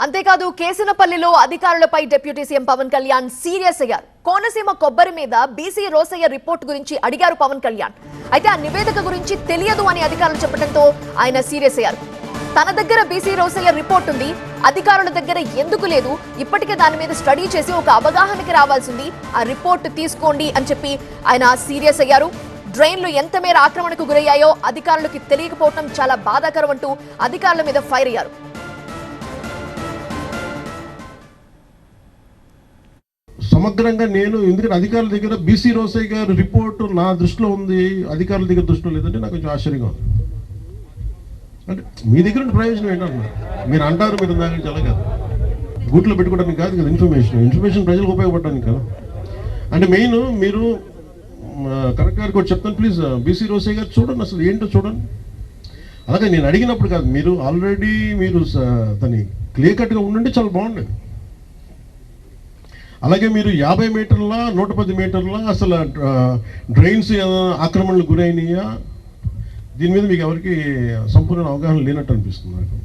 అంతేకాదు కేసనపల్లిలో అధికారులపై deputy CM Pawan Kalyan serious అయ్యారు. కోనసీమ కొబ్బరి మీద బీసీ రోసయ్య రిపోర్ట్ గురించి అడిగారు పవన్ కళ్యాణ్. అయితే ఆ నివేదిక గురించి తెలియదు అని అధికారులు చెప్పడంతో ఆయన సీరియస్ అయ్యారు. తన దగ్గర బీసీ రోసయ్య రిపోర్ట్ ఉంది, అధికారుల దగ్గర ఎందుకు లేదు, ఇప్పటికే దాని మీద స్టడీ చేసి ఒక అవగాహనకి రావాల్సింది, ఆ రిపోర్ట్ తీసుకోండి అని చెప్పి ఆయన సీరియస్ అయ్యారు. డ్రైన్లు ఎంత మేర ఆక్రమణకు గురయ్యాయో అధికారులకు తెలియకపోవడం చాలా బాధాకరం అంటూ అధికారుల మీద ఫైర్ అయ్యారు. సమగ్రంగా నేను ఎందుకంటే అధికారుల దగ్గర బీసీ రోసయ్య గారి రిపోర్టు నా దృష్టిలో ఉంది, అధికారుల దగ్గర దృష్టిలో లేదంటే నాకు కొంచెం ఆశ్చర్యంగా ఉంది. అంటే మీ దగ్గర ఉన్న ప్రయోజనం ఏంటంటున్నారు మీరు అంటారు, మీరు దాని గురించి అలాగే గూట్లో పెట్టుకోవడానికి కాదు కదా, ఇన్ఫర్మేషన్ ప్రజలకు ఉపయోగపడడానికి కదా. అంటే మెయిన్ మీరు కరెక్ట్ గారికి కూడా చెప్తాను, ప్లీజ్ బీసీ రోసయ్య గారు చూడండి, అసలు ఏంటో చూడండి. అలాగే నేను అడిగినప్పుడు కాదు, మీరు ఆల్రెడీ మీరు దాన్ని క్లియర్ కట్గా ఉండండి, చాలా బాగుండేది. అలాగే మీరు 50 మీటర్ల 110 మీటర్ల అసలు డ్రైన్స్ ఆక్రమణలు గురైనయా, దీని మీద మీకు ఎవరికి సంపూర్ణ అవగాహన లేనట్టు అనిపిస్తుంది నాకు.